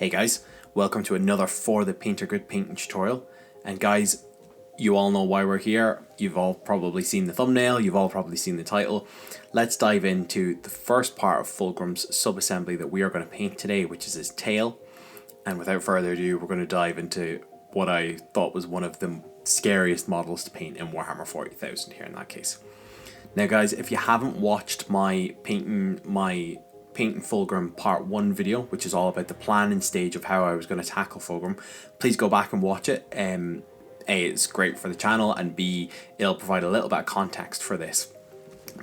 Hey guys, welcome to another For the Painter Good painting tutorial. And guys, you all know why we're here. You've all probably seen the thumbnail, you've all probably seen the title. Let's dive into the first part of Fulgrim's sub-assembly that we are going to paint today, which is his tail. And without further ado, we're going to dive into what I thought was one of the scariest models to paint in Warhammer 40,000 here in that case. Now guys, if you haven't watched my painting Fulgrim part 1 video, which is all about the planning stage of how I was going to tackle Fulgrim, please go back and watch it. A, it's great for the channel, and B, it'll provide a little bit of context for this.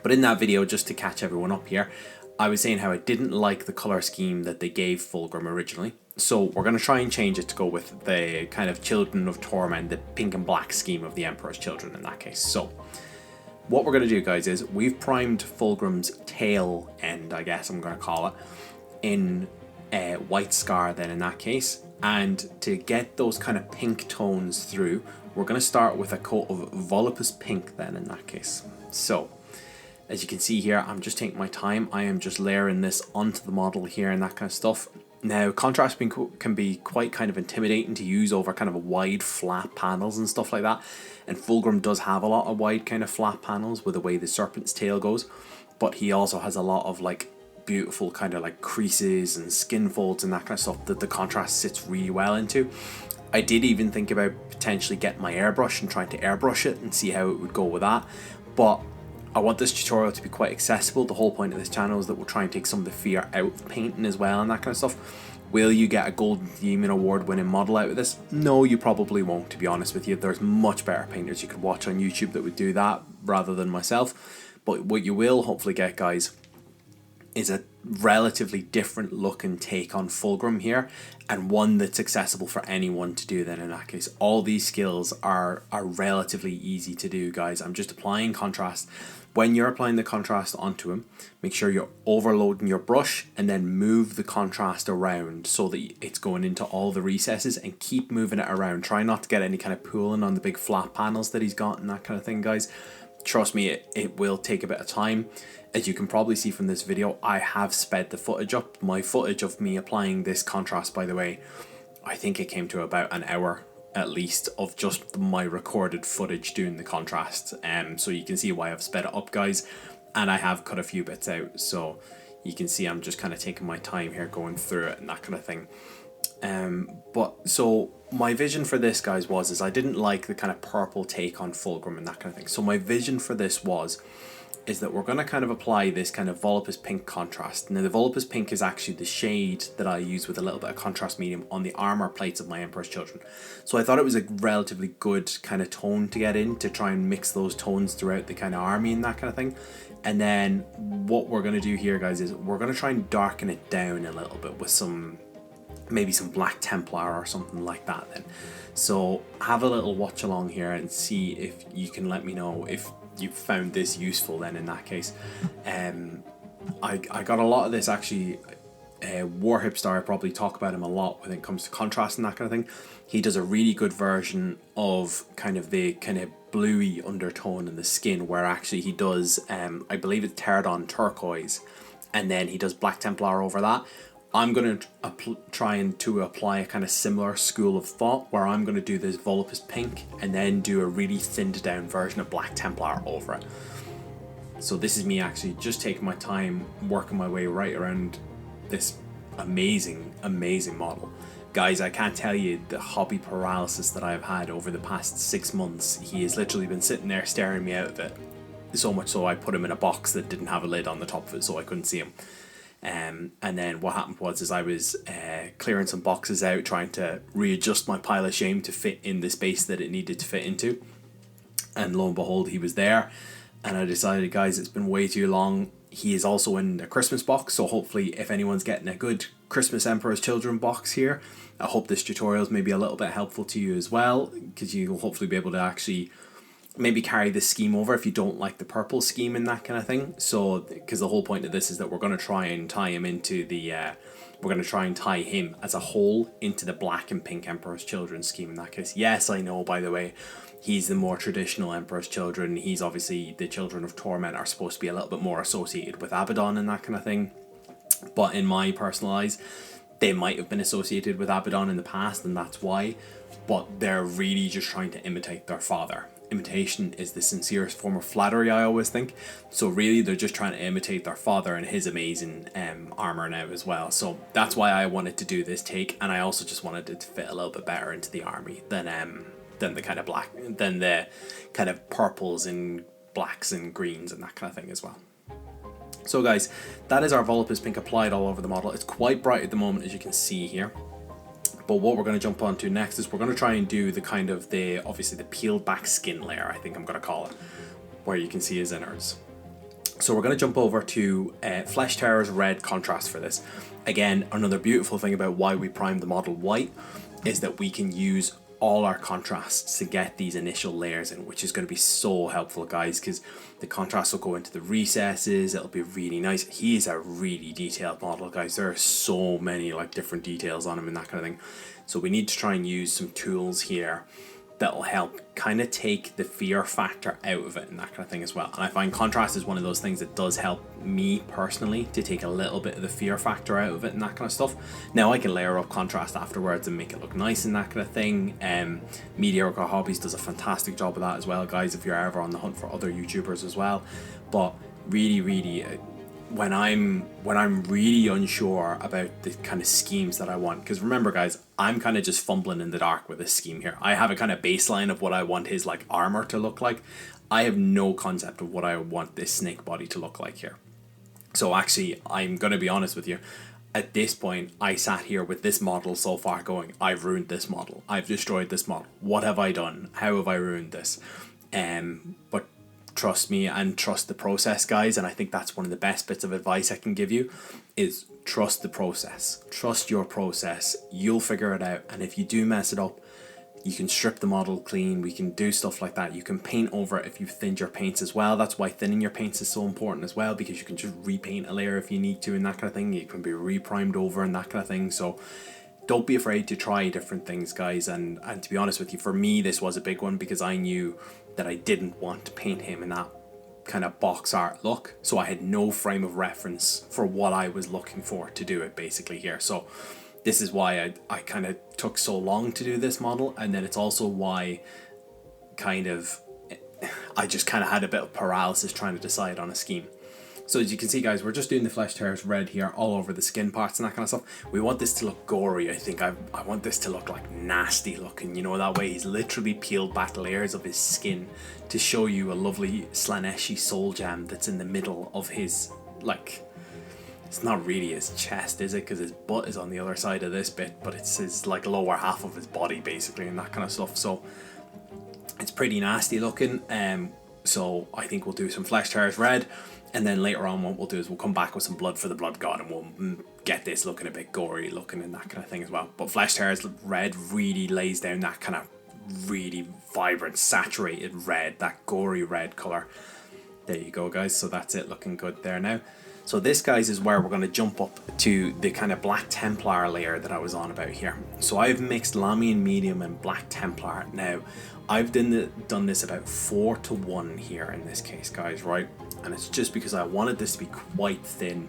But in that video, just to catch everyone up here, I was saying how I didn't like the colour scheme that they gave Fulgrim originally. So we're going to try and change it to go with the kind of Children of Torment, the pink and black scheme of the Emperor's Children in that case. So what we're going to do, guys, is we've primed Fulgrim's tail end, I guess I'm going to call it, in white scar then in that case. And to get those kind of pink tones through, we're going to start with a coat of Volupus pink then in that case. So as you can see here, I'm just taking my time. I am just layering this onto the model here and that kind of stuff. Now, contrast can be quite kind of intimidating to use over kind of a wide flat panels and stuff like that. And Fulgrim does have a lot of wide kind of flat panels with the way the serpent's tail goes. But he also has a lot of like beautiful kind of like creases and skin folds and that kind of stuff that the contrast sits really well into. I did even think about potentially getting my airbrush and trying to airbrush it and see how it would go with that. But I want this tutorial to be quite accessible. The whole point of this channel is that we'll try and take some of the fear out of painting as well and that kind of stuff. Will you get a Golden Demon Award winning model out of this? No, you probably won't, to be honest with you. There's much better painters you could watch on YouTube that would do that rather than myself. But what you will hopefully get, guys, is a relatively different look and take on Fulgrim here, and one that's accessible for anyone to do then in that case. All these skills are relatively easy to do, guys. I'm just applying contrast. When you're applying the contrast onto him, make sure you're overloading your brush and then move the contrast around so that it's going into all the recesses, and keep moving it around. Try not to get any kind of pooling on the big flat panels that he's got and that kind of thing, guys. Trust me, it will take a bit of time. As you can probably see from this video, I have sped the footage up. My footage of me applying this contrast, by the way, I think it came to about an hour at least of just my recorded footage doing the contrast. So you can see why I've sped it up, guys. And I have cut a few bits out, so you can see I'm just kind of taking my time here going through it and that kind of thing. But so my vision for this, guys, is I didn't like the kind of purple take on Fulgrim and that kind of thing. So my vision for this is that we're going to kind of apply this kind of Volupus pink contrast. Now the Volupus pink is actually the shade that I use with a little bit of contrast medium on the armor plates of my Emperor's Children. So I thought it was a relatively good kind of tone to get in, to try and mix those tones throughout the kind of army and that kind of thing. And then what we're going to do here, guys, is we're going to try and darken it down a little bit with maybe some Black Templar or something like that then. So have a little watch along here and see if you can let me know if you found this useful then in that case. I got a lot of this actually. War Hipster, I probably talk about him a lot when it comes to contrast and that kind of thing. He does a really good version of kind of the kind of bluey undertone in the skin, where actually he does I believe it's Pterodon turquoise, and then he does Black Templar over that. I'm going to try and apply a kind of similar school of thought, where I'm going to do this Volupus pink and then do a really thinned down version of Black Templar over it. So this is me actually just taking my time, working my way right around this amazing model. Guys, I can't tell you the hobby paralysis that I've had over the past 6 months. He has literally been sitting there staring me out of it. So much so I put him in a box that didn't have a lid on the top of it, so I couldn't see him. And then what happened was I was clearing some boxes out, trying to readjust my pile of shame to fit in the space that it needed to fit into, and lo and behold, he was there. And I decided, guys, it's been way too long. He is also in a Christmas box, so hopefully if anyone's getting a good Christmas Emperor's Children box here, I hope this tutorial is maybe a little bit helpful to you as well, because you'll hopefully be able to actually maybe carry this scheme over if you don't like the purple scheme and that kind of thing. So because the whole point of this is that we're going to try and tie him into the we're going to try and tie him as a whole into the black and pink Emperor's Children scheme in that case. Yes, I know, by the way, he's the more traditional Emperor's Children. He's obviously, the Children of Torment are supposed to be a little bit more associated with Abaddon and that kind of thing. But in my personal eyes, They might have been associated with Abaddon in the past, and that's why, but they're really just trying to imitate their father. Imitation is the sincerest form of flattery, I always think. So really, they're just trying to imitate their father and his amazing armor now as well. So that's why I wanted to do this take, and I also just wanted it to fit a little bit better into the army than the kind of black, than the kind of purples and blacks and greens and that kind of thing as well. So guys, that is our Volupus pink applied all over the model. It's quite bright at the moment, as you can see here. But what we're going to jump onto next is we're going to try and do the kind of obviously the peeled back skin layer, I think I'm going to call it, where you can see his innards. So we're going to jump over to Flesh Tearer's red contrast for this. Again, another beautiful thing about why we primed the model white is that we can use all our contrasts to get these initial layers in, which is going to be so helpful, guys, because the contrast will go into the recesses. It'll be really nice. He is a really detailed model, guys. There are so many like different details on him and that kind of thing. So we need to try and use some tools here that'll help kind of take the fear factor out of it and that kind of thing as well. And I find contrast is one of those things that does help me personally to take a little bit of the fear factor out of it and that kind of stuff. Now I can layer up contrast afterwards and make it look nice and that kind of thing. Mediocre Hobbies does a fantastic job of that as well, guys, if you're ever on the hunt for other YouTubers as well. But really, when I'm really unsure about the kind of schemes that I want, because remember guys, I'm kind of just fumbling in the dark with this scheme here. I have a kind of baseline of what I want his like armor to look like. I have no concept of what I want this snake body to look like here. So actually, I'm going to be honest with you. At this point, I sat here with this model so far going, I've ruined this model. I've destroyed this model. What have I done? How have I ruined this? But trust me and trust the process, guys. And I think that's one of the best bits of advice I can give you is trust the process. Trust your process. You'll figure it out. And if you do mess it up, you can strip the model clean. We can do stuff like that. You can paint over it if you've thinned your paints as well. That's why thinning your paints is so important as well, because you can just repaint a layer if you need to and that kind of thing. You can be reprimed over and that kind of thing. So don't be afraid to try different things, guys. And to be honest with you, for me, this was a big one because I knew that I didn't want to paint him in that kind of box art look. So I had no frame of reference for what I was looking for to do it basically here. So this is why I kind of took so long to do this model. And then it's also why I just kind of had a bit of paralysis trying to decide on a scheme. So as you can see, guys, we're just doing the Flesh Tearer's red here all over the skin parts and that kind of stuff. We want this to look gory, I think. I want this to look like nasty looking, you know, that way he's literally peeled back layers of his skin to show you a lovely Slaneshi soul gem that's in the middle of his, like, it's not really his chest, is it? Because his butt is on the other side of this bit, but it's his, like, lower half of his body, basically, and that kind of stuff. So it's pretty nasty looking. So I think we'll do some Flesh Tearer's red. And then later on what we'll do is we'll come back with some blood for the blood god and we'll get this looking a bit gory looking and that kind of thing as well. But Flesh Tearer's red really lays down that kind of really vibrant, saturated red, that gory red colour. There you go, guys. So that's it, looking good there now. So this, guys, is where we're going to jump up to the kind of Black Templar layer that I was on about here. So I've mixed Lamian Medium and Black Templar. Now, I've done this about 4-to-1 here in this case, guys, right? And it's just because I wanted this to be quite thin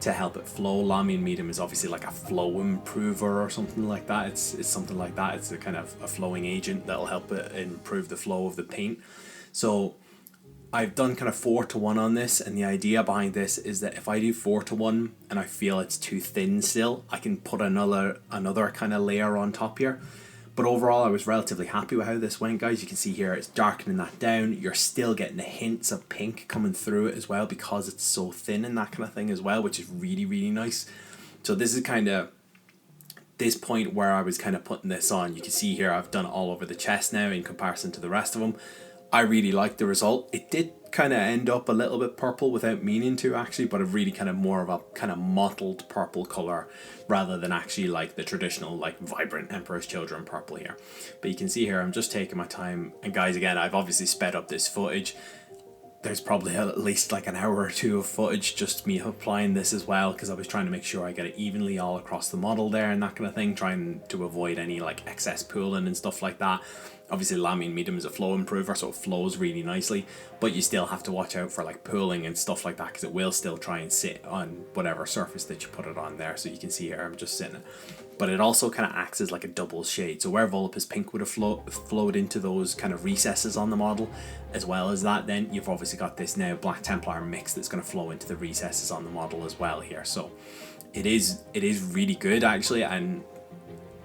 to help it flow. Lamian Medium is obviously like a flow improver or something like that. It's something like that. It's a kind of a flowing agent that'll help it improve the flow of the paint. So I've done kind of 4-to-1 on this, and the idea behind this is that if I do 4-to-1 and I feel it's too thin still, I can put another kind of layer on top here. But overall, I was relatively happy with how this went, guys. You can see here it's darkening that down. You're still getting the hints of pink coming through it as well because it's so thin and that kind of thing as well, which is really, really nice. So this is kind of this point where I was kind of putting this on. You can see here I've done it all over the chest now in comparison to the rest of them. I really liked the result. It did kind of end up a little bit purple without meaning to, actually, but a really kind of more of a kind of mottled purple color rather than actually like the traditional like vibrant Emperor's Children purple here. But you can see here I'm just taking my time, and guys, again, I've obviously sped up this footage. There's probably at least like an hour or two of footage just me applying this as well, because I was trying to make sure I get it evenly all across the model there and that kind of thing, trying to avoid any like excess pooling and stuff like that. Obviously lamine medium is a flow improver, so it flows really nicely, but you still have to watch out for like pooling and stuff like that, because it will still try and sit on whatever surface that you put it on there. So you can see here I'm just sitting it, but it also kind of acts as like a double shade. So where Volupus Pink would have flowed into those kind of recesses on the model, as well as that, then you've obviously got this now Black Templar mix that's going to flow into the recesses on the model as well here. So it is really good actually, and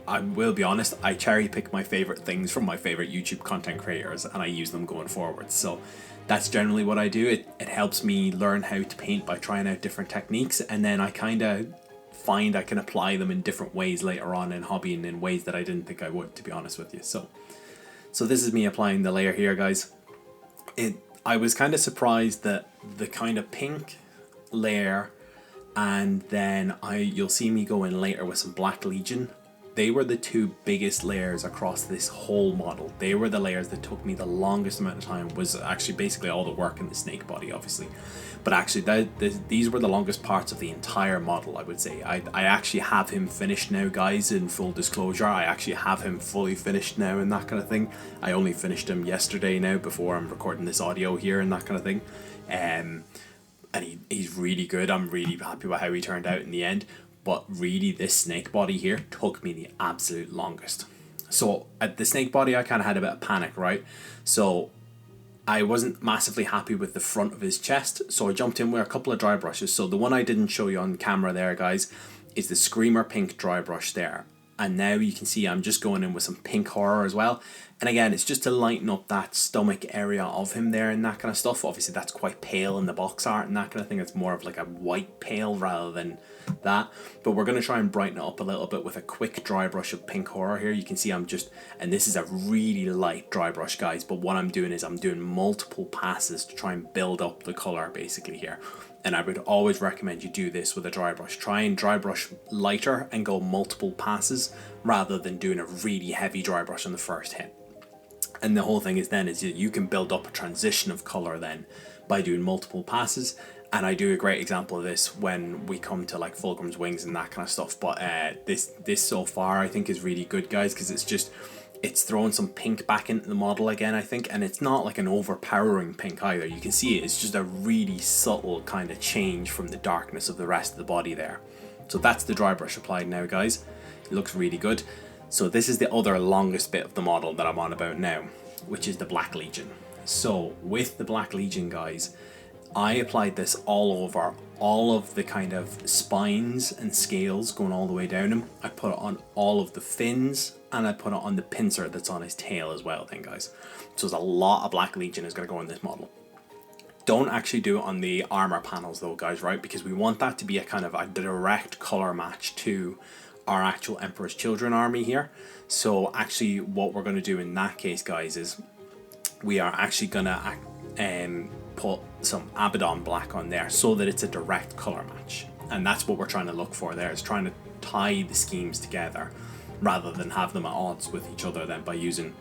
I will be honest, I cherry pick my favorite things from my favorite YouTube content creators and I use them going forward. So that's generally what I do. It helps me learn how to paint by trying out different techniques, and then I kind of find I can apply them in different ways later on in hobby and in ways that I didn't think I would, to be honest with you. So this is me applying the layer here, guys. I was kind of surprised that the kind of pink layer, and then you'll see me go in later with some Black Legion. They were the two biggest layers across this whole model. They were the layers that took me the longest amount of time. Was actually basically all the work in the snake body, obviously, but actually these were the longest parts of the entire model, I would say. I actually have him finished now, guys, in full disclosure. I actually have him fully finished now and that kind of thing. I only finished him yesterday now, before I'm recording this audio here and that kind of thing. And he's really good. I'm really happy with how he turned out in the end. But really, this snake body here took me the absolute longest. So at the snake body, I kind of had a bit of panic, right? So I wasn't massively happy with the front of his chest, so I jumped in with a couple of dry brushes. So the one I didn't show you on camera there, guys, is the Screamer Pink dry brush there. And now you can see I'm just going in with some Pink Horror as well. And again, it's just to lighten up that stomach area of him there and that kind of stuff. Obviously, that's quite pale in the box art and that kind of thing. It's more of like a white pale rather than that. But we're going to try and brighten it up a little bit with a quick dry brush of Pink Horror here. You can see I'm just, and this is a really light dry brush, guys. But what I'm doing is I'm doing multiple passes to try and build up the color basically here. And I would always recommend you do this with a dry brush. Try and dry brush lighter and go multiple passes rather than doing a really heavy dry brush on the first hit. And the whole thing is then is you can build up a transition of color then by doing multiple passes. And I do a great example of this when we come to like Fulgrim's wings and that kind of stuff. But this so far I think is really good, guys, because it's throwing some pink back into the model again, I think, and it's not like an overpowering pink either. You can see it's just a really subtle kind of change from the darkness of the rest of the body there. So that's the dry brush applied now, guys. It looks really good. So this is the other longest bit of the model that I'm on about now, which is the Black Legion. So with the Black Legion, guys, I applied this all over all of the kind of spines and scales going all the way down him. I put it on all of the fins, and I put it on the pincer that's on his tail as well then, guys. So there's a lot of Black Legion is going to go in this model. Don't actually do it on the armor panels though, guys, right? Because we want that to be a kind of a direct color match to our actual Emperor's Children army here. So actually what we're going to do in that case, guys, is we are actually going to put some Abaddon black on there so that it's a direct color match. And that's what we're trying to look for there, is trying to tie the schemes together rather than have them at odds with each other then by using,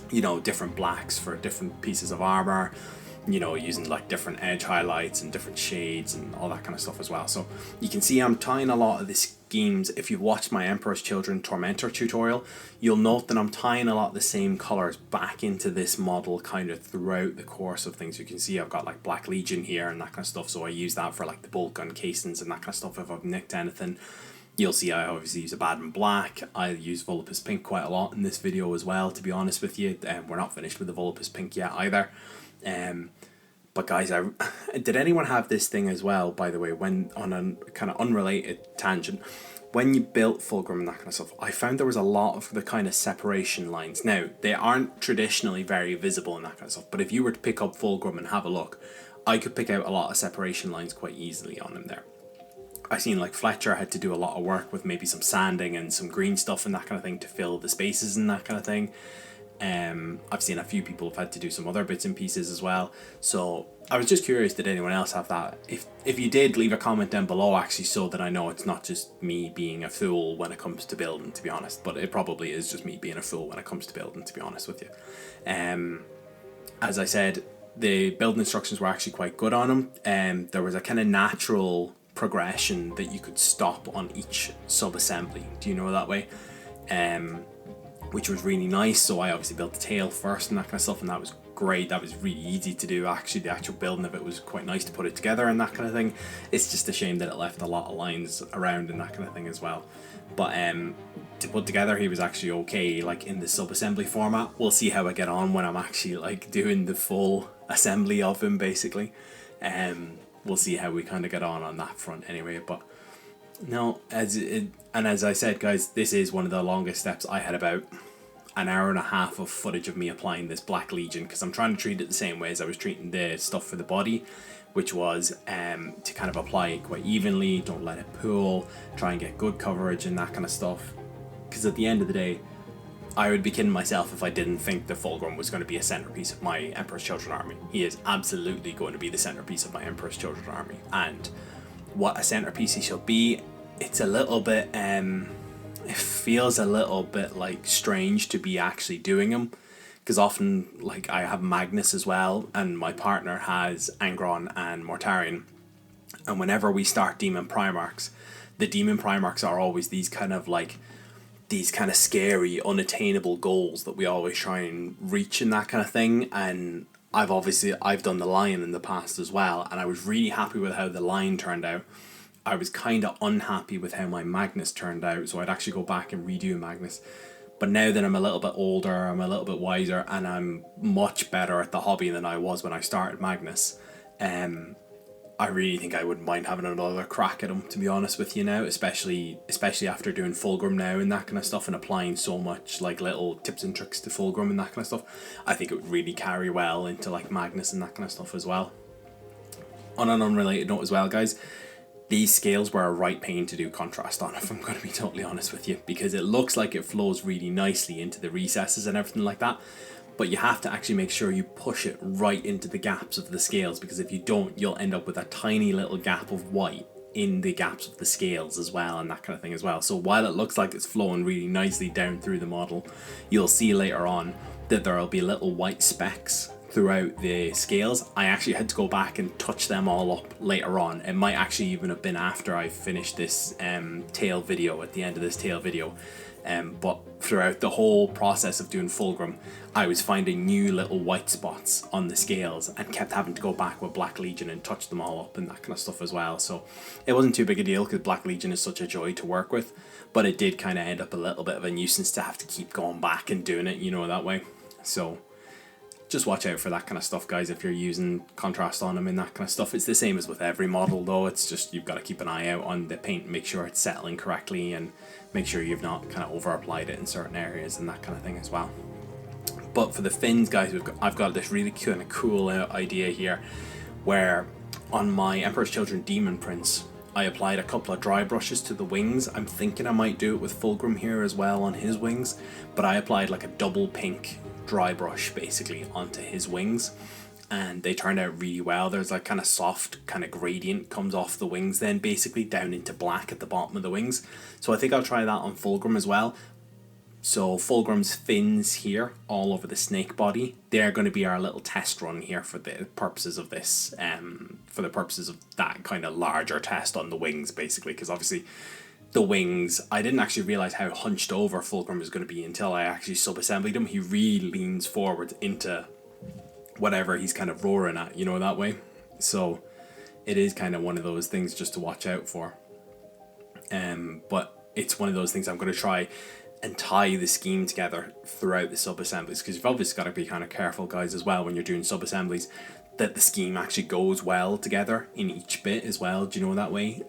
you know, different blacks for different pieces of armor, you know, using like different edge highlights and different shades and all that kind of stuff as well. So you can see I'm tying a lot of the schemes. If you've watched my Emperor's Children Tormentor tutorial, you'll note that I'm tying a lot of the same colors back into this model kind of throughout the course of things. You can see I've got like Black Legion here and that kind of stuff, so I use that for like the bolt gun casings and that kind of stuff if I've nicked anything. You'll see I obviously use Abaddon Black. I use Volupus Pink quite a lot in this video as well, to be honest with you. We're not finished with the Volupus Pink yet either. But guys, did anyone have this thing as well, by the way, when on a kind of unrelated tangent, when you built Fulgrim and that kind of stuff, I found there was a lot of the kind of separation lines. Now, they aren't traditionally very visible and that kind of stuff, but if you were to pick up Fulgrim and have a look, I could pick out a lot of separation lines quite easily on him there. I've seen like Fletcher had to do a lot of work with maybe some sanding and some green stuff and that kind of thing to fill the spaces and that kind of thing. I've seen a few people have had to do some other bits and pieces as well. So I was just curious, did anyone else have that? If you did, leave a comment down below actually, so that I know it's not just me being a fool when it comes to building, to be honest. But it probably is just me being a fool when it comes to building, to be honest with you. As I said, the building instructions were actually quite good on them. There was a kind of natural progression that you could stop on each sub-assembly. Do you know that way? which was really nice. So I obviously built the tail first and that kind of stuff, and that was great. That was really easy to do. Actually, the actual building of it was quite nice to put it together and that kind of thing. It's just a shame that it left a lot of lines around and that kind of thing as well. But to put together, he was actually okay, like in the sub-assembly format. We'll see how I get on when I'm actually like doing the full assembly of him, basically. We'll see how we kind of get on that front anyway. But no, as I said, guys, this is one of the longest steps. I had about an hour and a half of footage of me applying this Black Legion, because I'm trying to treat it the same way as I was treating the stuff for the body, which was to kind of apply it quite evenly, don't let it pool, try and get good coverage and that kind of stuff. Because at the end of the day, I would be kidding myself if I didn't think the Fulgrim was going to be a centerpiece of my Emperor's Children army. He is absolutely going to be the centerpiece of my Emperor's Children army. And what a centerpiece he shall be, it's a little bit, it feels a little bit like strange to be actually doing him. Because often, like, I have Magnus as well, and my partner has Angron and Mortarion. And whenever we start Demon Primarchs, the Demon Primarchs are always these kind of scary, unattainable goals that we always try and reach and that kind of thing. And I've done the Lion in the past as well, and I was really happy with how the Lion turned out. I was kind of unhappy with how my Magnus turned out, so I'd actually go back and redo Magnus. But now that I'm a little bit older, I'm a little bit wiser, and I'm much better at the hobby than I was when I started Magnus, I really think I wouldn't mind having another crack at him, to be honest with you now, especially after doing Fulgrim now and that kind of stuff, and applying so much like little tips and tricks to Fulgrim and that kind of stuff. I think it would really carry well into like Magnus and that kind of stuff as well. On an unrelated note as well, guys, these scales were a right pain to do contrast on, if I'm going to be totally honest with you, because it looks like it flows really nicely into the recesses and everything like that, but you have to actually make sure you push it right into the gaps of the scales, because if you don't, you'll end up with a tiny little gap of white in the gaps of the scales as well, and that kind of thing as well. So while it looks like it's flowing really nicely down through the model, you'll see later on that there'll be little white specks throughout the scales. I actually had to go back and touch them all up later on. It might actually even have been after I finished this tail video, at the end of this tail video. But throughout the whole process of doing Fulgrim, I was finding new little white spots on the scales and kept having to go back with Black Legion and touch them all up and that kind of stuff as well. So it wasn't too big a deal, because Black Legion is such a joy to work with, but it did kind of end up a little bit of a nuisance to have to keep going back and doing it, you know, that way. So just watch out for that kind of stuff, guys, if you're using contrast on them and that kind of stuff. It's the same as with every model though, it's just you've got to keep an eye out on the paint, make sure it's settling correctly, and make sure you've not kind of over applied it in certain areas and that kind of thing as well. But for the fins, guys, I've got this really kind of cool idea here, where on my Emperor's Children Demon Prince, I applied a couple of dry brushes to the wings. I'm thinking I might do it with Fulgrim here as well on his wings, but I applied like a double pink dry brush basically onto his wings, and they turned out really well. There's like kind of soft kind of gradient comes off the wings then basically down into black at the bottom of the wings. So I think I'll try that on Fulgrim as well. So Fulgrim's fins here all over the snake body, they're going to be our little test run here for the purposes of this, for the purposes of that kind of larger test on the wings basically, because obviously the wings, I didn't actually realize how hunched over Fulgrim was going to be until I actually sub-assembled him. He really leans forward into whatever he's kind of roaring at, you know, that way. So it is kind of one of those things just to watch out for. But it's one of those things I'm going to try and tie the scheme together throughout the sub-assemblies, because you've obviously got to be kind of careful, guys, as well when you're doing sub-assemblies, that the scheme actually goes well together in each bit as well, do you know, that way.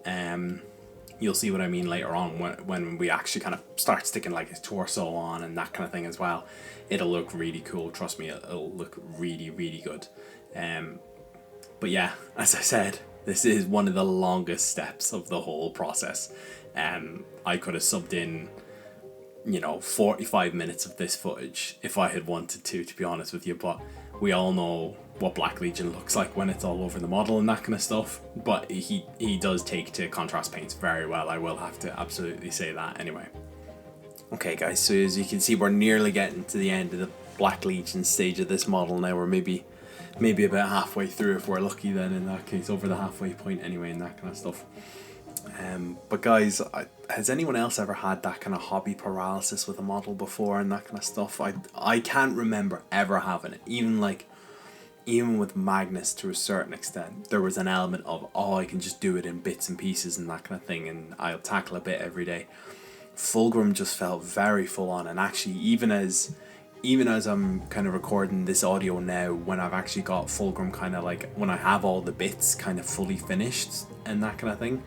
You'll see what I mean later on when we actually kind of start sticking like his torso on and that kind of thing as well. It'll look really cool, trust me, it'll look really, really good. But yeah, as I said, this is one of the longest steps of the whole process. I could have subbed in, you know, 45 minutes of this footage if I had wanted to be honest with you, but we all know what Black Legion looks like when it's all over the model and that kind of stuff, but he does take to contrast paints very well, I will have to absolutely say that anyway. Okay guys, so as you can see, we're nearly getting to the end of the Black Legion stage of this model now. We're maybe about halfway through if we're lucky then, in that case, over the halfway point anyway, and that kind of stuff. But guys, has anyone else ever had that kind of hobby paralysis with a model before and that kind of stuff? I can't remember ever having it. Even with Magnus, to a certain extent, there was an element of, oh, I can just do it in bits and pieces and that kind of thing, and I'll tackle a bit every day. Fulgrim just felt very full on, and actually even as I'm kind of recording this audio now, when I've actually got Fulgrim kind of like, when I have all the bits kind of fully finished and that kind of thing,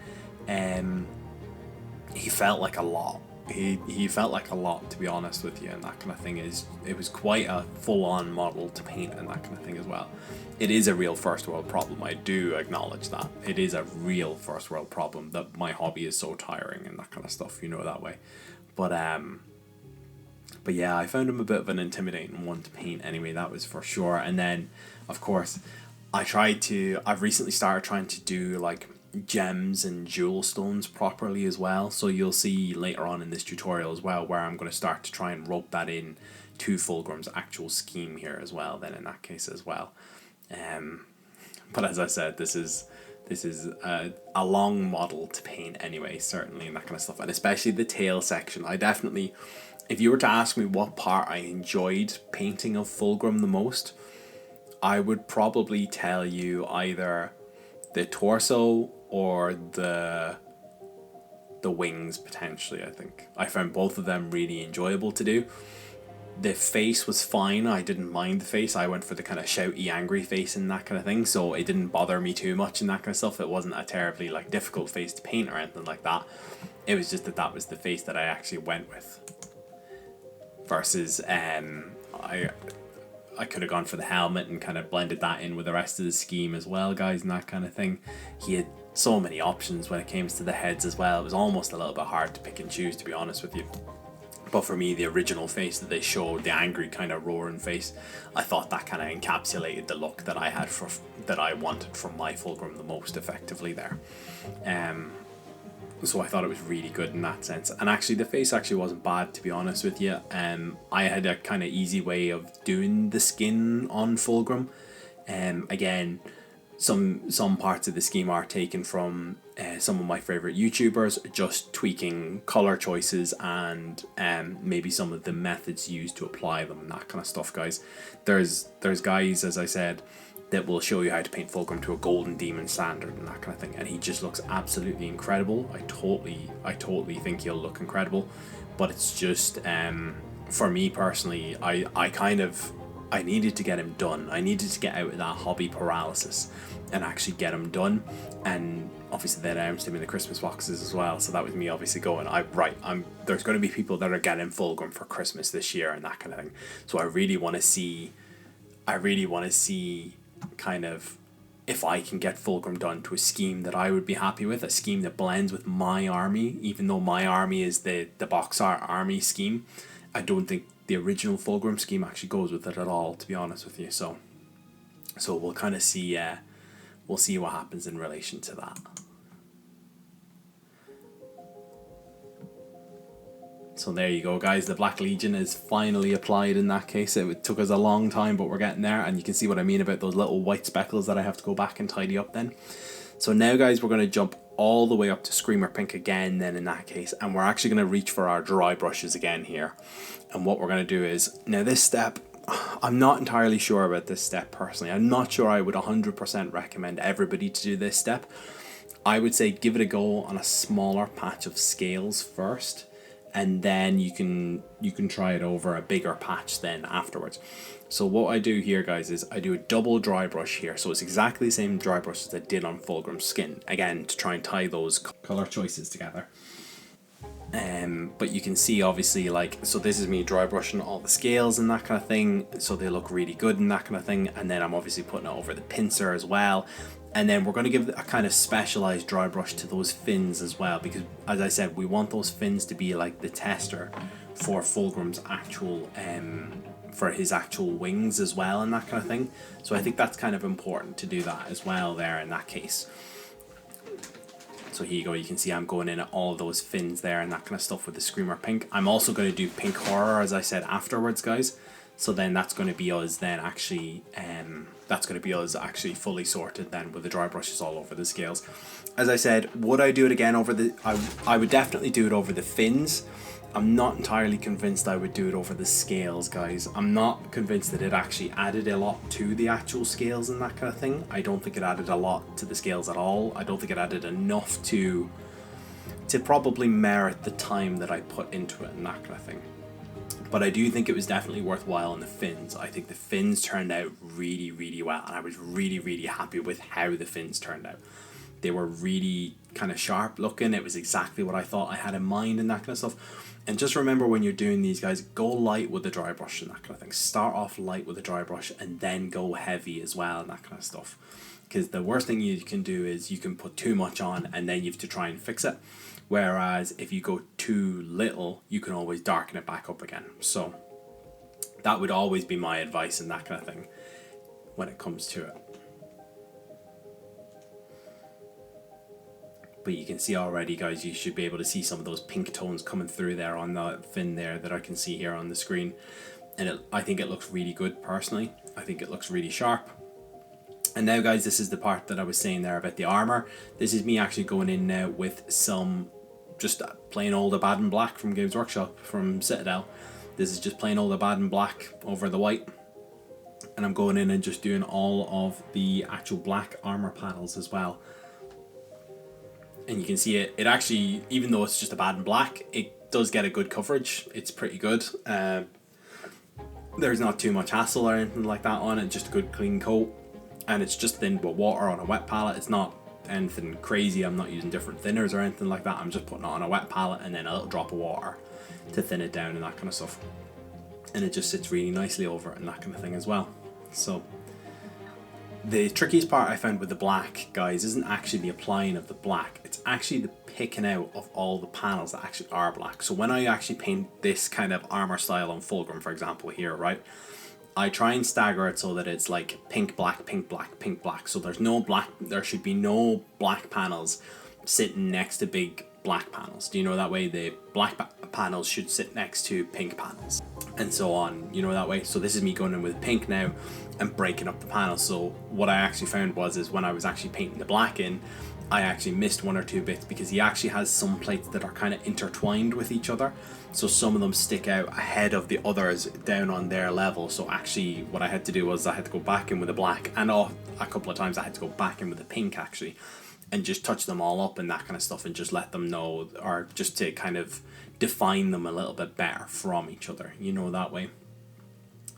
he felt like a lot. He felt like a lot, to be honest with you, and that kind of thing. It was quite a full-on model to paint and that kind of thing as well. It is a real first world problem, I do acknowledge that. It is a real first world problem that my hobby is so tiring and that kind of stuff, you know, that way. But yeah, I found him a bit of an intimidating one to paint anyway, that was for sure. And then, of course, I've recently started trying to do like gems and jewel stones properly as well, so you'll see later on in this tutorial as well where I'm going to start to try and rope that in to Fulgrim's actual scheme here as well, then in that case as well. But as I said, this is a long model to paint anyway, certainly, and that kind of stuff, and especially the tail section. I definitely, if you were to ask me what part I enjoyed painting of Fulgrim the most, I would probably tell you either the torso or the wings, potentially. I think I found both of them really enjoyable to do. The face was fine, I didn't mind the face. I went for the kind of shouty, angry face and that kind of thing, so it didn't bother me too much and that kind of stuff. It wasn't a terribly like difficult face to paint or anything like that. It was just that was the face that I actually went with. Versus I could have gone for the helmet and kind of blended that in with the rest of the scheme as well, guys, and that kind of thing. He had so many options when it came to the heads as well. It was almost a little bit hard to pick and choose, to be honest with you. But for me, the original face that they showed, the angry kind of roaring face, I thought that kind of encapsulated the look that I wanted from my Fulgrim the most effectively there. So I thought it was really good in that sense. And actually the face actually wasn't bad, to be honest with you. I had a kind of easy way of doing the skin on Fulgrim. Again, some parts of the scheme are taken from some of my favorite YouTubers, just tweaking color choices and maybe some of the methods used to apply them and that kind of stuff, guys. There's guys, as I said, that will show you how to paint Fulgrim to a golden demon standard and that kind of thing, and he just looks absolutely incredible. I totally think he'll look incredible, but it's just for me personally, I needed to get him done. I needed to get out of that hobby paralysis and actually get him done. And obviously they announced him in the Christmas boxes as well, so that was me obviously going, there's going to be people that are getting Fulgrim for Christmas this year and that kind of thing. So I really want to see kind of if I can get Fulgrim done to a scheme that I would be happy with, a scheme that blends with my army, even though my army is the box art army scheme. I don't think the original Fulgrim scheme actually goes with it at all, to be honest with you. So we'll kind of see, we'll see what happens in relation to that. So there you go, guys. The Black Legion is finally applied in that case. It took us a long time, but we're getting there. And you can see what I mean about those little white speckles that I have to go back and tidy up then. So now, guys, we're going to jump all the way up to Screamer Pink again then in that case. And we're actually going to reach for our dry brushes again here. And what we're going to do is, now this step, I'm not entirely sure about this step personally. I'm not sure I would 100% recommend everybody to do this step. I would say give it a go on a smaller patch of scales first, and then you can try it over a bigger patch then afterwards. So what I do here, guys, is I do a double dry brush here. So it's exactly the same dry brush as I did on Fulgrim's skin, again to try and tie those color choices together. But you can see obviously, like, so this is me dry brushing all the scales and that kind of thing, so they look really good and that kind of thing. And then I'm obviously putting it over the pincer as well. And then we're going to give a kind of specialized dry brush to those fins as well, because as I said, we want those fins to be like the tester for Fulgrim's actual for his actual wings as well and that kind of thing. So I think that's kind of important to do that as well there in that case. So here you go, you can see I'm going in at all of those fins there and that kind of stuff with the Screamer Pink. I'm also going to do Pink Horror, as I said, afterwards, guys. So then that's going to be us then actually, that's going to be us actually fully sorted then with the dry brushes all over the scales. As I said, would I do it again over the, I would definitely do it over the fins. I'm not entirely convinced I would do it over the scales, guys. I'm not convinced that it actually added a lot to the actual scales and that kind of thing. I don't think it added a lot to the scales at all. I don't think it added enough to probably merit the time that I put into it and that kind of thing. But I do think it was definitely worthwhile in the fins. I think the fins turned out really, really well, and I was really, really happy with how the fins turned out. They were really kind of sharp looking. It was exactly what I thought I had in mind and that kind of stuff. And just remember, when you're doing these, guys, go light with the dry brush and that kind of thing. Start off light with the dry brush and then go heavy as well and that kind of stuff. Because the worst thing you can do is you can put too much on and then you have to try and fix it. Whereas if you go too little, you can always darken it back up again. So that would always be my advice and that kind of thing when it comes to it. But you can see already, guys, you should be able to see some of those pink tones coming through there on the fin there that I can see here on the screen. And I think it looks really good personally. I think it looks really sharp. And now, guys, this is the part that I was saying there about the armor. This is me actually going in now with some just plain old Abaddon Black from Games Workshop, from Citadel. This is just plain old Abaddon Black over the white. And I'm going in and just doing all of the actual black armor panels as well. And you can see it actually, even though it's just Abaddon Black, it does get a good coverage. It's pretty good. There's not too much hassle or anything like that on it, just a good clean coat. And it's just thinned with water on a wet palette. It's not anything crazy. I'm not using different thinners or anything like that. I'm just putting it on a wet palette and then a little drop of water to thin it down and that kind of stuff. And it just sits really nicely over it and that kind of thing as well. So the trickiest part I found with the black, guys, isn't actually the applying of the black. It's actually the picking out of all the panels that actually are black. So when I actually paint this kind of armor style on Fulgrim, for example, here, right, I try and stagger it so that it's like pink, black, pink, black, pink, black. So there's no black, there should be no black panels sitting next to big black panels. Do you know, that way the black panels should sit next to pink panels and so on, you know, that way. So this is me going in with pink now and breaking up the panels. So what I actually found is when I was actually painting the black in, I actually missed one or two bits because he actually has some plates that are kind of intertwined with each other. So some of them stick out ahead of the others down on their level. So actually what I had to do was I had to go back in with the black, and a couple of times I had to go back in with the pink actually, and just touch them all up and that kind of stuff, and just let them know, or just to kind of define them a little bit better from each other, you know, that way.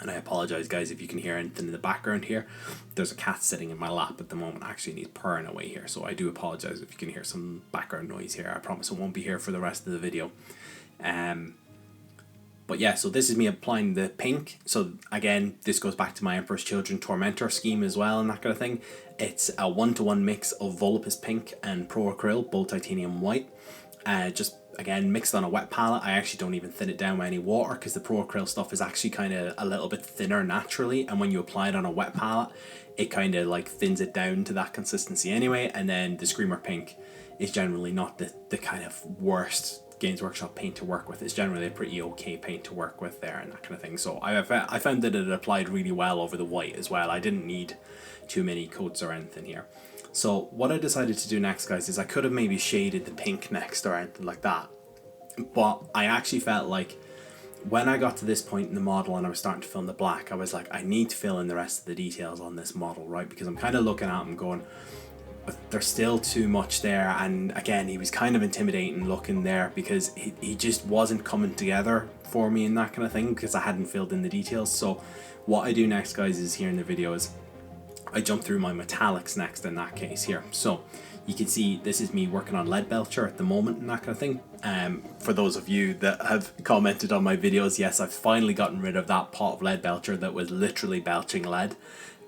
And I apologize, guys, if you can hear anything in the background here. There's a cat sitting in my lap at the moment, actually, and he's purring away here, so I do apologize if you can hear some background noise here. I promise it won't be here for the rest of the video. But yeah, so this is me applying the pink. So again, this goes back to my Emperor's Children Tormentor scheme as well and that kind of thing. It's a 1-to-1 mix of Volupus pink and Pro Acryl, both titanium white. Just again mixed on a wet palette. I actually don't even thin it down with any water because the Pro Acryl stuff is actually kind of a little bit thinner naturally, and when you apply it on a wet palette, it kind of like thins it down to that consistency anyway. And then the Screamer pink is generally not the kind of worst Games Workshop paint to work with. It's generally a pretty okay paint to work with there and that kind of thing. So I found that it applied really well over the white as well. I didn't need too many coats or anything here. So what I decided to do next, guys, is I could have maybe shaded the pink next or anything like that, but I actually felt like when I got to this point in the model and I was starting to film the black, I was like, I need to fill in the rest of the details on this model, right? Because I'm kind of looking at him going, there's still too much there. And again, he was kind of intimidating looking there because he just wasn't coming together for me and that kind of thing, because I hadn't filled in the details. So what I do next, guys, is here in the video is I jump through my metallics next in that case here. So you can see this is me working on Lead Belcher at the moment and that kind of thing. For those of you that have commented on my videos, yes, I've finally gotten rid of that pot of Lead Belcher that was literally belching lead.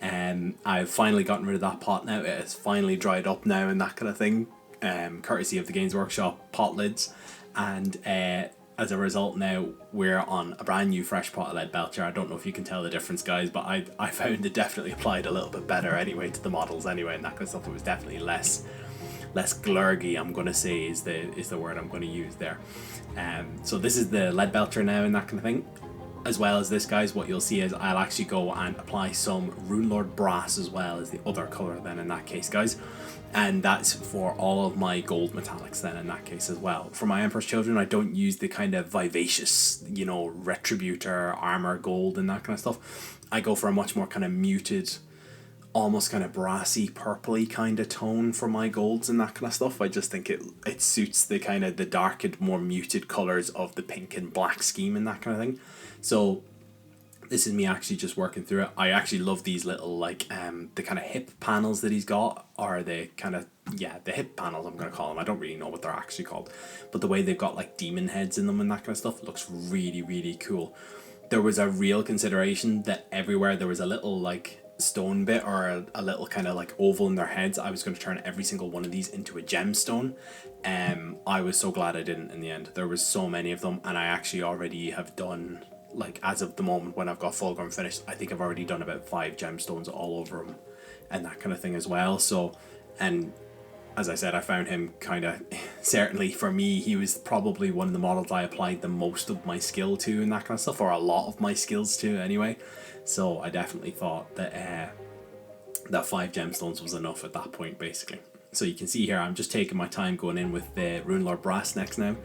I've finally gotten rid of that pot now. It has finally dried up now and that kind of thing, courtesy of the Games Workshop pot lids. And as a result now we're on a brand new fresh pot of Lead Belcher. I don't know if you can tell the difference, guys, but I found it definitely applied a little bit better anyway to the models anyway and that kind of stuff. It was definitely less glurgy, I'm going to say is the word I'm going to use there. So this is the Lead Belcher now and that kind of thing. as well as this, guys, what you'll see is I'll actually go and apply some Runelord Brass as well as the other color then in that case, guys. And that's for all of my gold metallics then in that case as well. For my Emperor's Children, I don't use the kind of vivacious, you know, Retributor, armor, gold and that kind of stuff. I go for a much more kind of muted, almost kind of brassy, purpley kind of tone for my golds and that kind of stuff. I just think it suits the kind of the darkened, more muted colors of the pink and black scheme and that kind of thing. So this is me actually just working through it. I actually love these little like the kind of hip panels that he's got, or the kind of, yeah, the hip panels I'm going to call them. I don't really know what they're actually called, but the way they've got like demon heads in them and that kind of stuff looks really, really cool. There was a real consideration that everywhere there was a little like stone bit or a little kind of like oval in their heads, I was going to turn every single one of these into a gemstone. I was so glad I didn't in the end. There was so many of them, and I actually already have done, like, as of the moment when I've got Fulgrim finished, I think I've already done about 5 gemstones all over him and that kind of thing as well. So, and as I said, I found him kind of, certainly for me, he was probably one of the models I applied the most of my skill to and that kind of stuff, or a lot of my skills to anyway. So I definitely thought that that 5 gemstones was enough at that point, basically. So you can see here, I'm just taking my time going in with the Runelord Brass next now,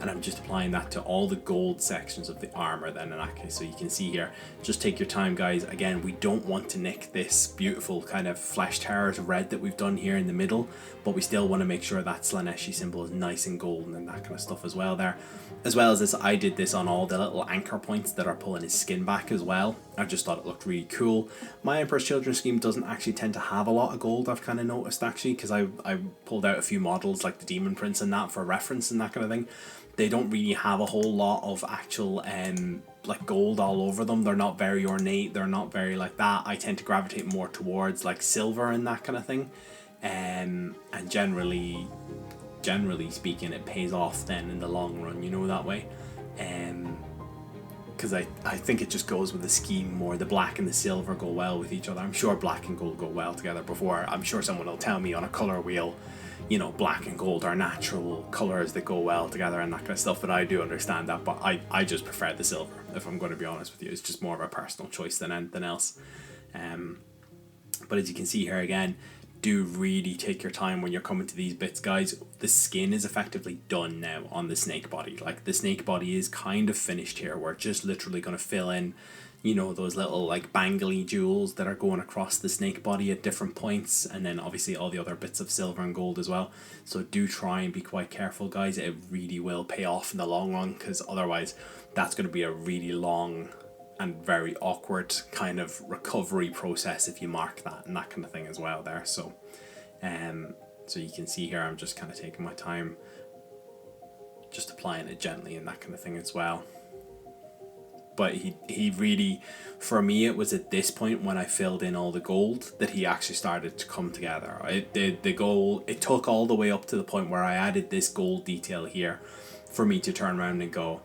and I'm just applying that to all the gold sections of the armor then in that case. So you can see here, just take your time, guys. Again, we don't want to nick this beautiful kind of Flesh Towers red that we've done here in the middle, but we still want to make sure that Slaneshi symbol is nice and golden and that kind of stuff as well there. As well as this, I did this on all the little anchor points that are pulling his skin back as well. I just thought it looked really cool. My Emperor's Children scheme doesn't actually tend to have a lot of gold, I've kind of noticed actually, because I pulled out a few models like the Demon Prince and that for reference and that kind of thing. They don't really have a whole lot of actual like gold all over them. They're not very ornate, they're not very like that. I tend to gravitate more towards like silver and that kind of thing. And generally speaking, it pays off then in the long run, you know, that way. Because I think it just goes with the scheme more. The black and the silver go well with each other. I'm sure black and gold go well together before. I'm sure someone will tell me on a color wheel, you know, black and gold are natural colors that go well together and that kind of stuff, and I do understand that, but I just prefer the silver, if I'm going to be honest with you. It's just more of a personal choice than anything else. But as you can see here again, do really take your time when you're coming to these bits, guys. The skin is effectively done now on the snake body. Like, the snake body is kind of finished here. We're just literally going to fill in, you know, those little like bangly jewels that are going across the snake body at different points, and then obviously all the other bits of silver and gold as well. So do try and be quite careful, guys. It really will pay off in the long run, because otherwise that's going to be a really long and very awkward kind of recovery process if you mark that and that kind of thing as well there. So so you can see here, I'm just kind of taking my time, just applying it gently and that kind of thing as well. But he really, for me, it was at this point when I filled in all the gold that he actually started to come together. The gold, it took all the way up to the point where I added this gold detail here for me to turn around and go,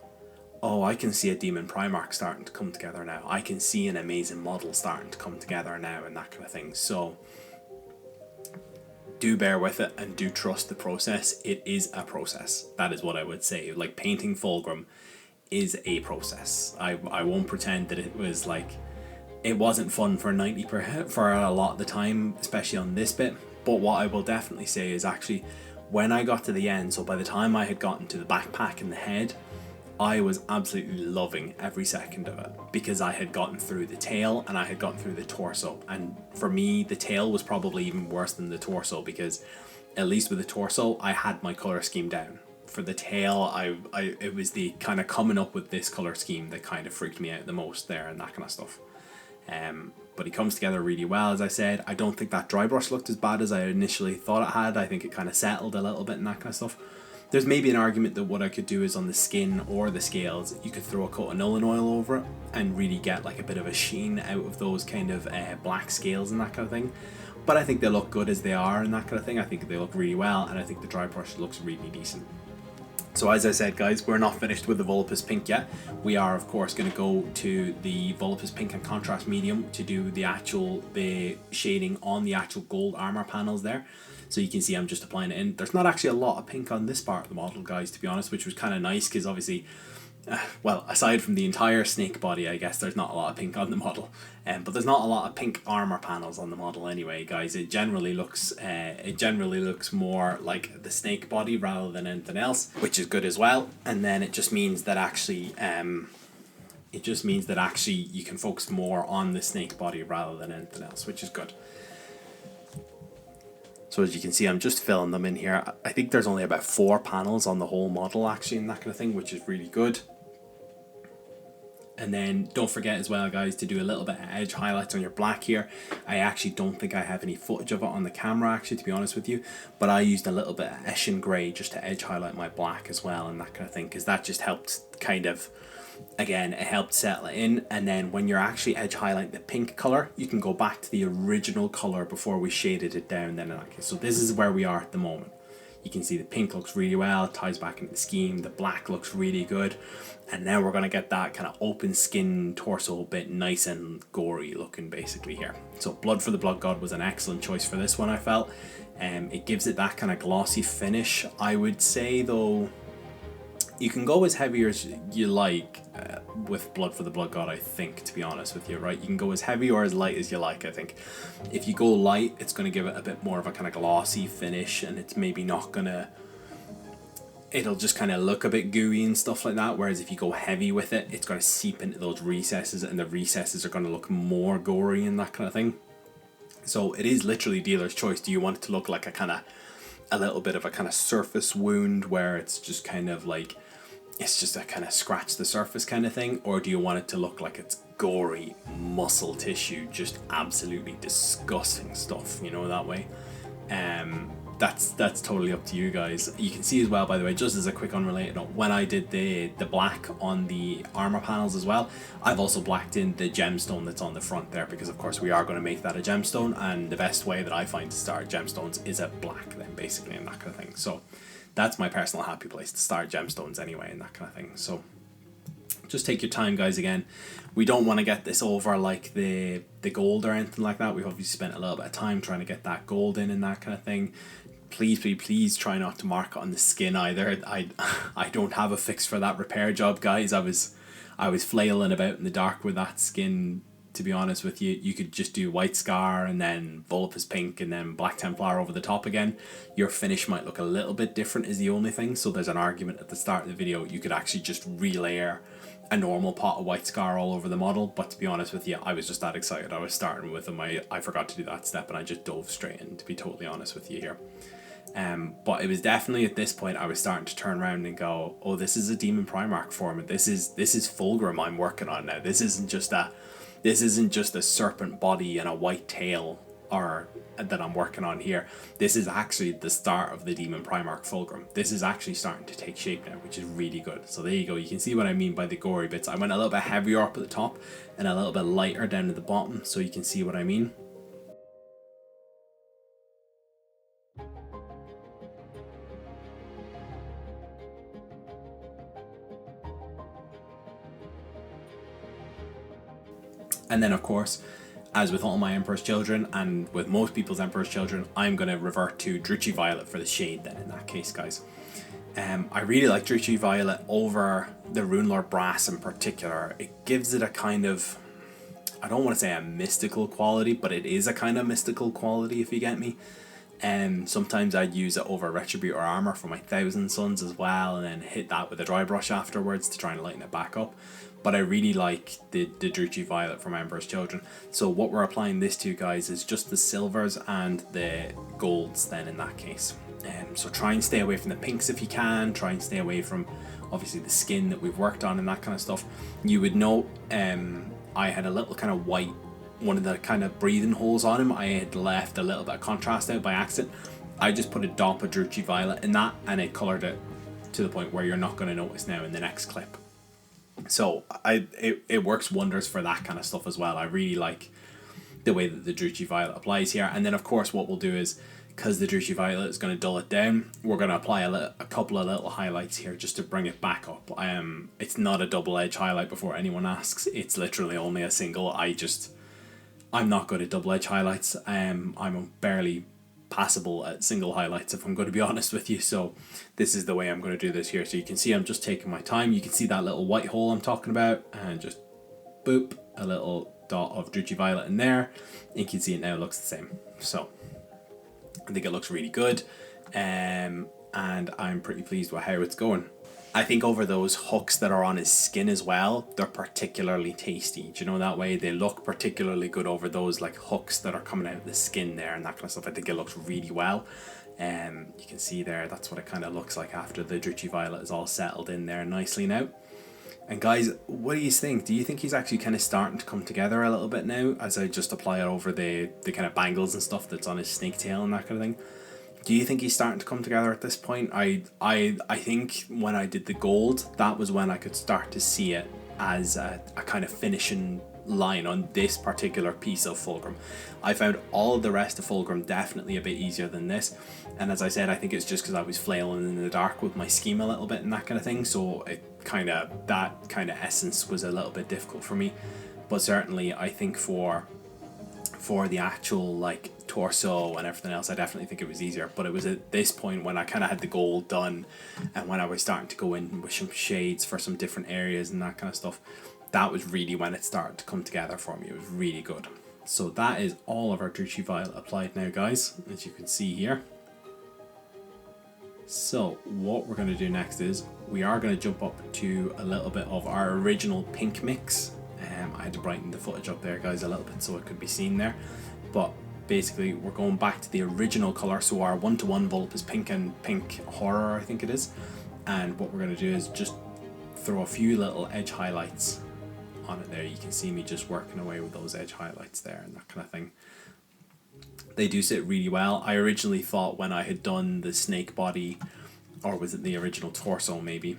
oh, I can see a demon primarch starting to come together now. I can see an amazing model starting to come together now and that kind of thing. So do bear with it and do trust the process. It is a process. That is what I would say. Like, painting Fulgrim is a process. I won't pretend that it was like, it wasn't fun for for a lot of the time, especially on this bit. But what I will definitely say is actually when I got to the end, so by the time I had gotten to the backpack and the head, I was absolutely loving every second of it, because I had gotten through the tail and I had gotten through the torso. And for me, the tail was probably even worse than the torso, because at least with the torso, I had my color scheme down. For the tail, it was the kind of coming up with this color scheme that kind of freaked me out the most there and that kind of stuff. But he comes together really well, as I said. I don't think that dry brush looked as bad as I initially thought it had. I think it kind of settled a little bit and that kind of stuff. There's maybe an argument that what I could do is on the skin or the scales, you could throw a coat of Nuln Oil over it and really get like a bit of a sheen out of those kind of black scales and that kind of thing. But I think they look good as they are and that kind of thing. I think they look really well, and I think the dry brush looks really decent. So as I said, guys, we're not finished with the Volupus Pink yet. We are, of course, going to go to the Volupus Pink and Contrast Medium to do the shading on the actual gold armor panels there. So you can see I'm just applying it in. There's not actually a lot of pink on this part of the model, guys, to be honest, which was kind of nice, because obviously well, aside from the entire snake body, I guess there's not a lot of pink on the model, but there's not a lot of pink armor panels on the model anyway, guys. It generally looks more like the snake body rather than anything else, which is good as well. And then it just means that actually you can focus more on the snake body rather than anything else, which is good. So as you can see, I'm just filling them in here. I think there's only about 4 panels on the whole model actually, and that kind of thing, which is really good. And then don't forget as well, guys, to do a little bit of edge highlights on your black here. I actually don't think I have any footage of it on the camera, actually, to be honest with you. But I used a little bit of Eshin Grey just to edge highlight my black as well, and that kind of thing, because that just helped kind of, again, it helped settle it in. And then when you're actually edge highlighting the pink color, you can go back to the original color before we shaded it down then in that case. So this is where we are at the moment. You can see the pink looks really well, it ties back into the scheme, the black looks really good, and now we're going to get that kind of open skin torso bit nice and gory looking basically here. So Blood for the Blood God was an excellent choice for this one, I felt. It gives it that kind of glossy finish. I would say though, you can go as heavy as you like with Blood for the Blood God, I think, to be honest with you, right? You can go as heavy or as light as you like, I think. If you go light, it's going to give it a bit more of a kind of glossy finish, and it's maybe not going to... It'll just kind of look a bit gooey and stuff like that, whereas if you go heavy with it, it's going to seep into those recesses, and the recesses are going to look more gory and that kind of thing. So it is literally dealer's choice. Do you want it to look like a little bit of a kind of surface wound where it's just kind of like... it's just a kind of scratch the surface kind of thing, or do you want it to look like it's gory muscle tissue, just absolutely disgusting stuff, you know, that way? That's totally up to you guys. You can see as well, by the way, just as a quick unrelated note, when I did the black on the armor panels as well, I've also blacked in the gemstone that's on the front there, because of course we are going to make that a gemstone, and the best way that I find to start gemstones is a black then, basically, and that kind of thing. So that's my personal happy place to start gemstones anyway, and that kind of thing. So just take your time, guys. Again, we don't want to get this over like the gold or anything like that. We've obviously spent a little bit of time trying to get that gold in and that kind of thing. Please try not to mark it on the skin either. I don't have a fix for that repair job, guys. I was flailing about in the dark with that skin. To be honest with you, you could just do White Scar and then Volupus Pink and then Black Templar over the top again. Your finish might look a little bit different is the only thing. So there's an argument at the start of the video, you could actually just relayer a normal pot of White Scar all over the model. But to be honest with you, I was just that excited. I was starting with them. I forgot to do that step and I just dove straight in, to be totally honest with you here. But it was definitely at this point I was starting to turn around and go, oh, this is a Demon Primarch form, and this is Fulgrim I'm working on now. This isn't just a serpent body and a white tail or that I'm working on here. This is actually the start of the Demon Primarch Fulgrim. This is actually starting to take shape now, which is really good. So there you go. You can see what I mean by the gory bits. I went a little bit heavier up at the top and a little bit lighter down at the bottom, so you can see what I mean. And then, of course, as with all my Emperor's Children, and with most people's Emperor's Children, I'm going to revert to Druchii Violet for the shade then, in that case, guys. I really like Druchii Violet over the Runelord Brass in particular. It gives it a kind of, I don't want to say a mystical quality, but it is a kind of mystical quality, if you get me. Sometimes I'd use it over Retributor Armor for my Thousand Suns as well, and then hit that with a dry brush afterwards to try and lighten it back up. But I really like the Druchii Violet from Emperor's Children. So what we're applying this to, guys, is just the silvers and the golds then in that case. So try and stay away from the pinks if you can. Try and stay away from, obviously, the skin that we've worked on and that kind of stuff. You would note I had a little kind of white, one of the kind of breathing holes on him. I had left a little bit of contrast out by accident. I just put a dot of Druchii Violet in that, and it coloured it to the point where you're not going to notice now in the next clip. So it works wonders for that kind of stuff as well. I really like the way that the Druchii Violet applies here. And then, of course, what we'll do is, because the Druchii Violet is going to dull it down, we're going to apply a couple of little highlights here just to bring it back up. It's not a double edge highlight before anyone asks. It's literally only a single. I'm not good at double edge highlights. I'm barely passable at single highlights, if I'm going to be honest with you. So this is the way I'm going to do this here. So you can see I'm just taking my time. You can see that little white hole I'm talking about, and just boop, a little dot of Druchii Violet in there. You can see it now looks the same. So I think it looks really good, and I'm pretty pleased with how it's going. I think over those hooks that are on his skin as well, they're particularly tasty. Do you know that way? They look particularly good over those like hooks that are coming out of the skin there and that kind of stuff. I think it looks really well. You can see there, that's what it kind of looks like after the Druchii Violet is all settled in there nicely now. And guys, what do you think? Do you think he's actually kind of starting to come together a little bit now as I just apply it over the kind of bangles and stuff that's on his snake tail and that kind of thing? Do you think he's starting to come together at this point? I think when I did the gold, that was when I could start to see it as a kind of finishing line on this particular piece of Fulgrim. I found all of the rest of Fulgrim definitely a bit easier than this, and as I said, I think it's just because I was flailing in the dark with my scheme a little bit and that kind of thing, so that kind of essence was a little bit difficult for me. But certainly I think for the actual like torso and everything else, I definitely think it was easier. But it was at this point when I kind of had the gold done and when I was starting to go in with some shades for some different areas and that kind of stuff, that was really when it started to come together for me. It was really good. So that is all of our Druchii Violet applied now, guys, as you can see here. So what we're going to do next is we are going to jump up to a little bit of our original pink mix. I had to brighten the footage up there, guys, a little bit so it could be seen there. But basically we're going back to the original colour, so our 1-to-1 Vulp is pink and pink horror, I think it is. And what we're going to do is just throw a few little edge highlights on it there. You can see me just working away with those edge highlights there and that kind of thing. They do sit really well. I originally thought when I had done the snake body, or was it the original torso maybe,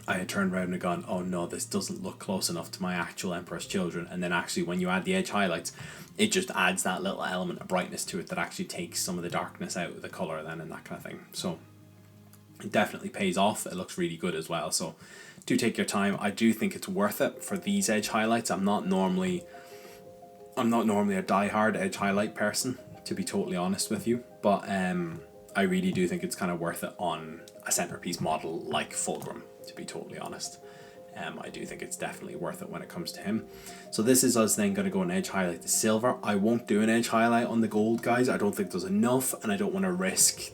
I had turned around and gone, oh no, this doesn't look close enough to my actual Emperor's Children. And then actually when you add the edge highlights, it just adds that little element of brightness to it that actually takes some of the darkness out of the colour then and that kind of thing. So it definitely pays off. It looks really good as well. So do take your time. I do think it's worth it for these edge highlights. I'm not normally a die-hard edge highlight person, to be totally honest with you. But I really do think it's kind of worth it on a centerpiece model like Fulgrim, to be totally honest. I do think it's definitely worth it when it comes to him. So this is us then going to go and edge highlight the silver. I won't do an edge highlight on the gold, guys. I don't think there's enough, and I don't want to risk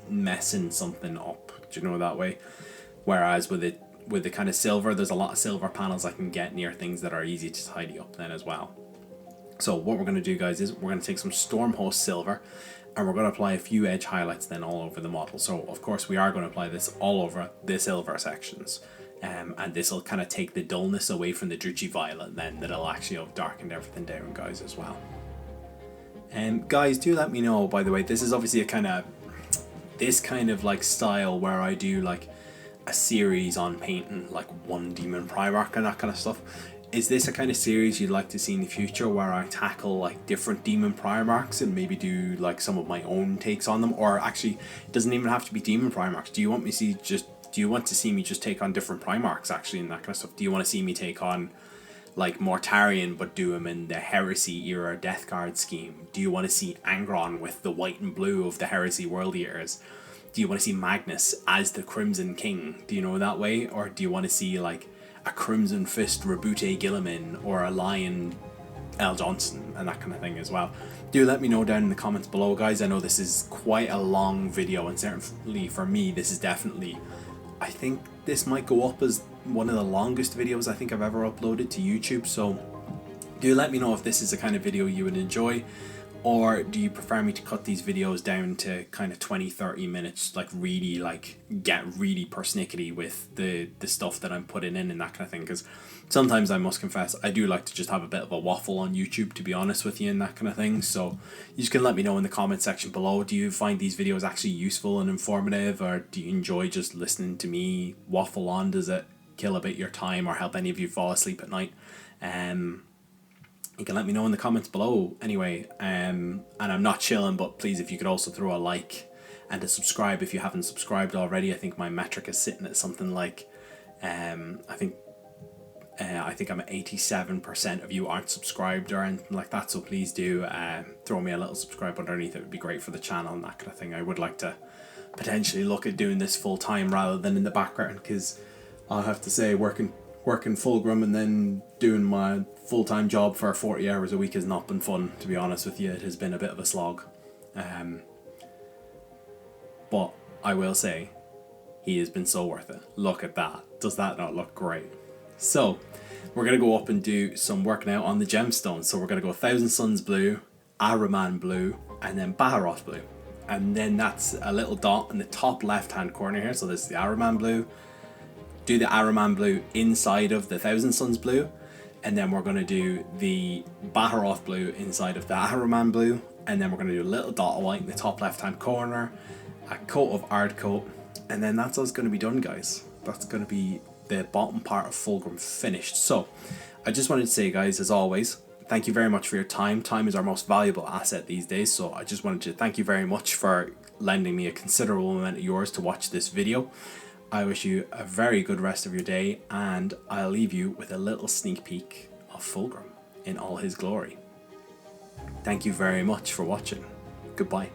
messing something up, do you know, that way. Whereas with the kind of silver, there's a lot of silver panels I can get near things that are easy to tidy up then as well. So what we're going to do, guys, is we're going to take some Stormhost silver and we're going to apply a few edge highlights then all over the model. So of course we are going to apply this all over the silver sections, and this will kind of take the dullness away from the Druchii Violet then, that'll actually have darkened everything down, guys, as well. Guys, do let me know, by the way, this is obviously this kind of like style where I do like a series on painting like one demon primarch and that kind of stuff. Is this a kind of series you'd like to see in the future where I tackle like different demon primarchs and maybe do like some of my own takes on them? Or actually, it doesn't even have to be demon primarchs. Do you want to see me just take on different primarchs actually and that kind of stuff? Do you want to see me take on like Mortarion but do him in the Heresy era Death Guard scheme? Do you want to see Angron with the white and blue of the Heresy World Eaters? Do you want to see Magnus as the Crimson King? Do you know that way? Or do you want to see like a Crimson Fist Rabute Gilliman or a Lion L. Johnson and that kind of thing as well? Do let me know down in the comments below, guys. I know this is quite a long video, and certainly for me this is definitely, I think this might go up as one of the longest videos I think I've ever uploaded to YouTube. So do let me know if this is the kind of video you would enjoy, or do you prefer me to cut these videos down to kind of 20-30 minutes, like really like get really persnickety with the stuff that I'm putting in and that kind of thing? Because sometimes I must confess I do like to just have a bit of a waffle on YouTube, to be honest with you, and that kind of thing. So you just can let me know in the comment section below, do you find these videos actually useful and informative, or do you enjoy just listening to me waffle on? Does it kill a bit your time or help any of you fall asleep at night? You can let me know in the comments below anyway. And I'm not chilling, but please, if you could also throw a like and a subscribe if you haven't subscribed already. I think my metric is sitting at something like I think I think I'm at 87% of you aren't subscribed or anything like that, so please do throw me a little subscribe underneath. It would be great for the channel and that kind of thing. I would like to potentially look at doing this full time rather than in the background, because I'll have to say working Fulgrim and then doing my full-time job for 40 hours a week has not been fun, to be honest with you. It has been a bit of a slog. But I will say, he has been so worth it. Look at that. Does that not look great? So, we're going to go up and do some work now on the gemstones. So we're going to go 1000 Suns blue, Ahriman blue, and then Baharoth blue. And then that's a little dot in the top left-hand corner here. So this is the Ahriman blue. Do the Ahriman blue inside of the 1000 Suns blue. And then we're going to do the Baharoth blue inside of the Ahriman blue. And then we're going to do a little dot of white in the top left-hand corner. A coat of Ard coat. And then that's us going to be done, guys. That's going to be the bottom part of Fulgrim finished. So I just wanted to say, guys, as always, thank you very much for your time. Time is our most valuable asset these days, so I just wanted to thank you very much for lending me a considerable amount of yours to watch this video. I wish you a very good rest of your day, and I'll leave you with a little sneak peek of Fulgrim in all his glory. Thank you very much for watching. Goodbye.